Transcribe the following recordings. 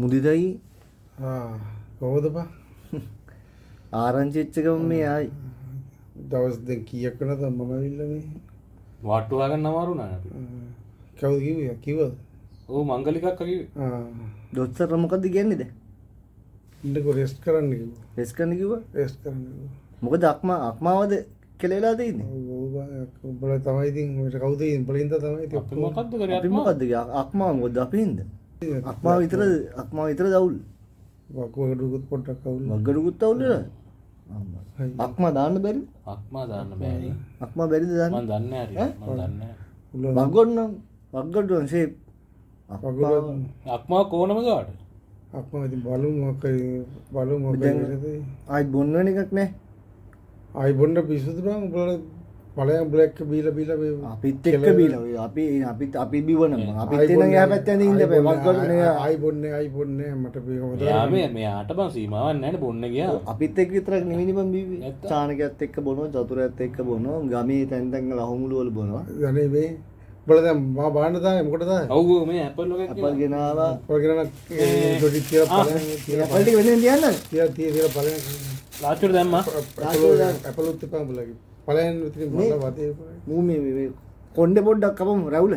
මුදිතයි කොහොමද බා ආරංචි වෙච්ච ගමන් මේ ආයි දවස් දෙක කීයක් වෙනවද මම ඇවිල්ලා මේ වාට්ටු හොයාගන්න අමාරු නෑ අපි. කවුද කිව්වද? ඔව් මංගලිකක් කිව්වේ. දොස්තර මොකද්ද කියන්නේ දැන්? ඉන්නකෝ රෙස්ට් කරන්න කිව්වා. රෙස් කරන්න කිව්වා? රෙස්ට් කරන්න කිව්වා. මොකද අක්මාවද කෙලෙලා තියෙන්නේ? ඔව් උඹලා තමයි ඉතින් ඔයාලට කවුද ඉතින් උඹලා ඉඳලා තමයි ඉතින් අපි මොකද්ද කරේ අපි මොකද්ද අක්මාව මොකද අපි හින්ද? අක්මාව විතර දවුල්. වකුගඩුකුත් පොඩ්ඩක් අවුල්. වග්ගඩුකුත් අවුල් වෙලා. අක්මා දාන්න බැරි? අක්මා දාන්න බෑනේ. අක්මා බැරිද දාන්න? මම දන්නේ නැහැ හරියට. මම දන්නේ නැහැ. වග්ගඩුවන් ෂේප්. අක්මා කොනම ගාට? අක්මා ඉතින් බලමු මොකද ආයි බොන්න වෙන එකක් නැහැ. ආයි බොන්න පිස්සුද බං උඹලා පළයන් බ්ලැක් බීලා අපිත් එක්ක බීලා අපි බිවනවා. අපිත් එන එහා පැත්තේ ඉඳ ඉන්න බෑ. වග්ගඩු නේ ආයි බොන්නේ මට කොහොමද? යා මෙයාට බං සීමාවක් නැහැ නේ බොන්න ගියා. අපිත් එක්ක විතරක් නෙවෙයි බං බීවි. චානකයත් එක්ක බොනවා, චතුරයත් එක්ක බොනවා, ගමේ තැන් තැන් වල අහුමුළු වල බොනවා. යන්නේ මේ උඹලා දැන් මා බාන්න දාන්නේ මොකටද දාන්නේ? ඔව් මේ ඇපල් එකක් අපල් ගෙනාවා. ඔයගෙන ඩොටි කියලා පළයන් අපල් ටික වෙනෙන් තියන්න. කියලා පළයන් ලාචුර දැම්මා. ඇපල් උත් එපා උඹලගේ පළයන් විතරින් මම වතේ මූ මේ කොණ්ඩේ පොඩ්ඩක් කපමු රැවුල.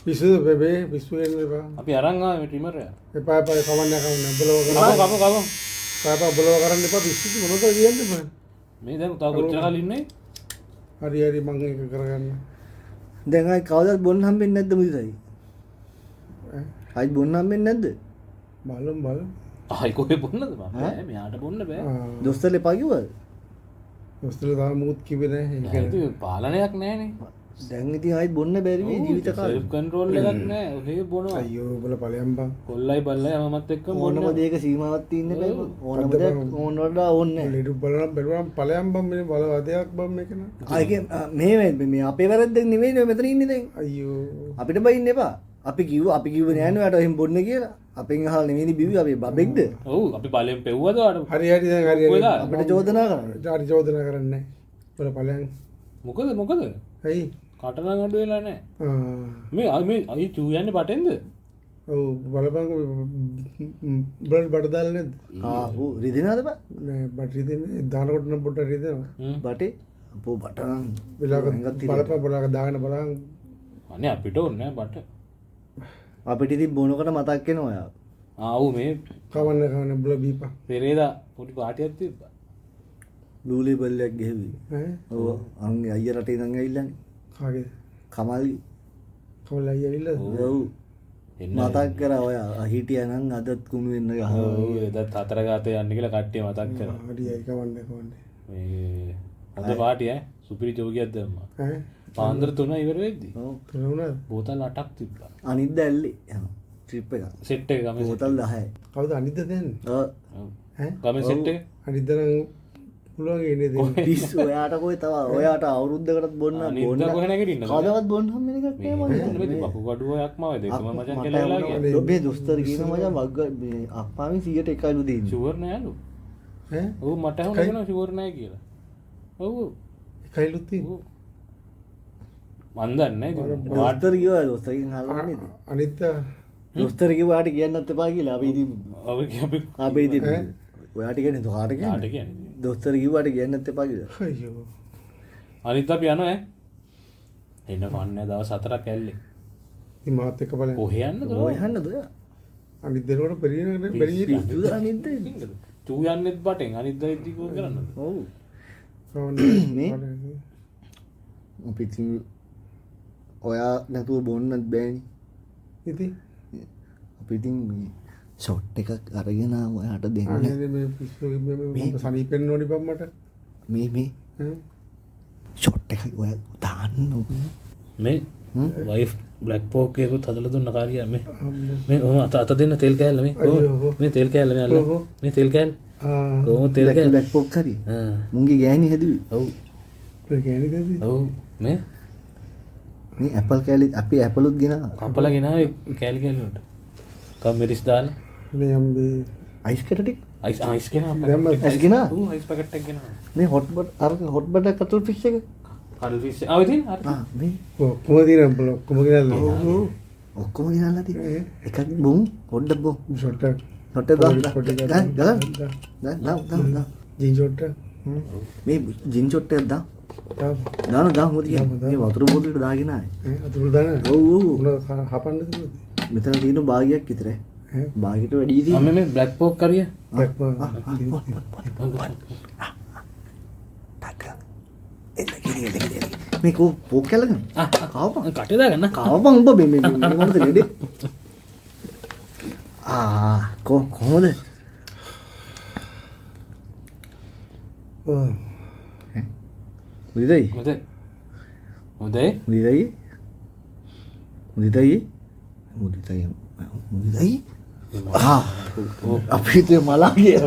පිස්සුද බබේ පිස්සු එන්නේ එපා. අපි අරන් ආවේ මේ ට්‍රිමර් එක. එපා කවන්න උඹලව කපෝ. උඹලව කරන්න එපා පිස්සුද මොනවද කියන්නේ බං? මේ දැන් තව කොච්චර කාලෙ ඉන්නේ? හරි මං ඒක කරගන්න. දැන් ආයි කවදාවත් බොන්න හම්බෙන්නේ නැද්ද මුදිතයි? ආයි බොන්න හම්බෙන්නේ නැද්ද? බලමු. ආයි කොහෙ බොන්නද මම? බෑ මෙයාට බොන්න බෑ. දොස්තරලේ එපා කිව්වද? දොස්තරලා තාම මුත් කිව්වේ නැහැ. ඒක පාලනයක් නැහැනේ. දැන් ඉතින් ආයි බොන්න බැරි මේ ජීවිත කාලේ. සෙල්ෆ් කන්ට්‍රෝල් එකක් නැහැ. ඔහේ බොනවා. අයියෝ උඹලා පළයන් බං. කොල්ලයි බල්ලයි මමත් එක්ක ඕනම දෙයක සීමාවක් තියෙන්න බෑ. ඕනම දෙයක් ඕන වලට ඕනේ නැහැ. ලීඩු බලන බැලුවම් පළයන් බං මේ බලවදයක් බං මේක න ะ. ආයේ මේ අපේ වැරද්දක් නෙවෙයි මෙතන ඉන්නේ දැන්. අයියෝ අපිට බයින්න එපා. අපි කිව්වේ නෑ නේ ඔයාට එහෙම බොන්න කියලා. අපෙන් අහලා නෙවෙයි බිව්වේ අපි බබෙක්ද? ඔව් අපි බලෙන් පෙව්වද ඔයාට? හරි දැන් හරි අපිට චෝදනා කරන්නේ. හරි චෝදනා කරන්නේ නැහැ. පළයන් මොකද? ඇයි? කටනම් අඩු වෙලා නැහැ. මේ අයි චූ යන්නේ පටෙන්ද? ඔව් බලපං බඩ දාලා නැද්ද? ඌ රිදෙනවද බා? නෑ බඩ රිදෙන්නේ දානකොට නම් පොඩ්ඩක් රිදෙනවා. බටේ අපෝ බට නම් වෙලාවක බලපං දාගෙන බලන් අනේ අපිට ඕනේ නැහැ බට. අපිට ඉතින් බොනකොට මතක් වෙනවා ඔයා. ඔව් මේ කවන්න බල බීපා. පෙරේදා පොඩි පාටියක් තිබ්බා. බ්ලූ ලේබල් එකක් ගෙහුවේ. ඔව් අංගේ අයියා රටේ ඉඳන් ඇවිල්ලානේ. කාගේද? කමල් අයියා ඇවිල්ලාද? ඔව් මතක් කරා ඔයා හිටියා නම් අදත් කුණු වෙන්න ගහනවා. ඔව් එදත් හතර ගාතේ යන්න කියලා කට්ටිය මතක් කරා. හරියි කවන්නේ. මේ හොඳ පාටිය සුපිරි ජෝගියක් දැම්මා. පාන්දර 3 ඉවර වෙද්දි. ඔව් 3 වුණාද? බෝතල් 8ක් තිබ්බා. අනිද්දා ඇල්ලේ. ට්‍රිප් එක. සෙට් එක ගමේ බෝතල් 10යි. කවුද අනිද්දා දෙන්නේ? ඔව්. ගමේ සෙට් එක. අනිද්දා නම් පුළුවන් ඉන්නේ දෙන්නේ. පිස්සු ඔයාට කොයි තව ඔයාට අවුරුද්දකටත් බොන්න අනිද්දා කොහෙ නැගිටින්නද? කවදාවත් බොන්න හම්බෙන එකක් නෑ මම. මේ බකුගඩුවක්ම ඔය දෙකම මචං කෙලවලා ගියා. ඔබේ දොස්තර කියන මචං වග්ග මේ අක්පාමින් 100ට එකයිලු දෙන්නේ. ෂුවර් නෑලු. ඈ? ඔව් මට හුණා ෂුවර් නෑ කියලා. ඔව්. එකයිලුත් තියෙන්නේ. මන් දන්නේ නෑ. දොස්තර කිව්වා දොස්තරගෙන් අහලා නේද? අනිද්දා දොස්තර කිව්වා ආට කියන්නත් එපා කියලා. අපි ඉතින් අපි ඉතින් ඔයාට කියන්නේ කාට කියන්නේ? දොස්තර කිව්වාට කියන්නත් එපා කියලා. අයියෝ. අනිත් අපි යනවා ඈ. එන්න කන්නේ දවස් 4ක් ඇල්ලේ. ඉතින් මාත් එක්ක බලන්න. කොහෙ යන්නද? ඔය යන්නද ඔයා? අනිත් දෙනකොට බැරි පිස්සුද අනිද්ද? චූ යන්නෙත් බටෙන් අනිද්දා ඉද්දි කොහොම කරන්නද? ඔව්. මේ අපි ඉතින් ඔයා නැතුව බොන්නත් බෑනේ. ඉතින් අපි ඉතින් ෂොට් එකක් අරගෙන ඔයාට දෙන්න. අනේ මේ පිස්සු මේ සනීපෙන්න ඕනි බම් මට. මේ ෂොට් එකක් ඔයා දාන්න ඕනේ. මේ වයිෆ් බ්ලැක් පෝක් එකකුත් හදලා දුන්න කාරියා මේ ඔහොම අත දෙන්න තෙල් කෑල්ල මේ තෙල් කෑල්ල මේ අල්ල මේ තෙල් කෑල්ල කොහොමද තෙල් කෑල්ල බ්ලැක් පෝක් හරි මුංගේ ගෑණි හැදුවේ. ඔව් ගෑණි දැද්දි. ඔව් මේ ඇපල් කෑලි අපි ඇපලුත් ගෙනා. කපලා ගෙනාවේ කෑලි කෑලි වලට. කම්මිරිස් දාලා මේ අම්බේ අයිස් කැට ටික අයිස් ගෙනා අයිස් ගෙනා. ඔව් අයිස් පැකට් එකක් ගෙනා. මේ හොට් බටර් කටුල් ෆිෂ් එක කඩල් ෆිෂ් ආව ඉතින් මේ කොහොමද ඉතින් කොහොමද කියලා. ඔක්කොම ගෙනල්ලා තියෙන්නේ. එකක් බොමු පොඩ්ඩක් බොමු. ෂොට් එක. ෂොට් එක දාන්න. ගන්න. ජින් ෂොට් එක. මේ ජින් ෂොට් එකක් දාන්න. දාන්න මොකද කියන්නේ? මේ වතුර බෝතලෙට දාගෙන ආයේ. වතුර දාන්න. ඔව් ඔව්. උන හපන්න දෙන්න. මෙතන තියෙන භාගයක් විතරයි. භාගයට වැඩි තියෙන්නේ. අම්මේ මේ බ්ලැක් පෝක් කරිය බ්ලැක් පෝක්. මේ කෝ පෝක් කැලගෙන කාවපන් කටේ දාගන්න කාවපන් උඹ මේ මොනවද ලෙඩේ කොහොමද මුදිතයි හොඳයි අපිට මලාගේ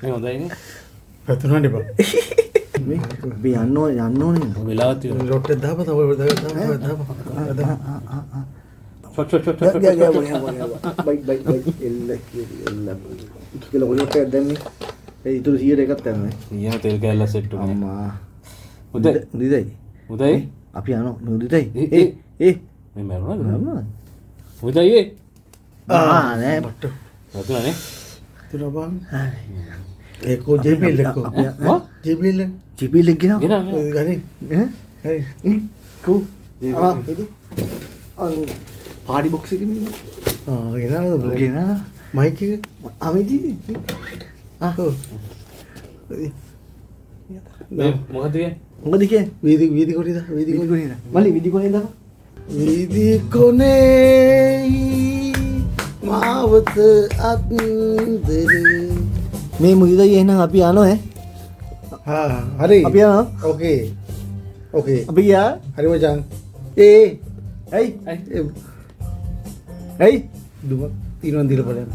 මේ හොඳයිනේ පැතුනට එපා. අපි යන්න ඕනේ වෙලාවත් තියෙනවා ෂොට් එක දාපන් තව දාපන්. ෂොට් බයි එල්ල කියලා ඔයොත් දැම්මේ ඒ ඉතුරු 100 එකක් තමයි ඊයන තෙල් කෑල්ල සෙට් උනේ අම්මා හොඳයි අපි යනවා මුදිතයි මේ මරුණාද හොඳයි නෑ වතුනනේ තුනපන්. ඒකෝ ජේපීල් එක්කෝ. ජේපීල් ජිපිල් එක ගෙනා ගෙනා ගනේ. හරි. කෝ පාඩි බොක්ස් එකේ ගෙනාද ගෙනා මයික් එක. අමිදී ඔව්. මොකද කියන්නේ මොකද කියන්නේ වීදි කොටේද? වීදි කොටේ. මල්ලි විදි කොහෙන්ද වීදි කොනේ මාවත අත්දෙරේ. මේ මුදිතයි එහෙනම් අපි යනවා හරි. අපි යනවා ඕකේ. අපි ගියා හරි මචං. ඇයි දුමක් තියනවා දීලා බලන්න.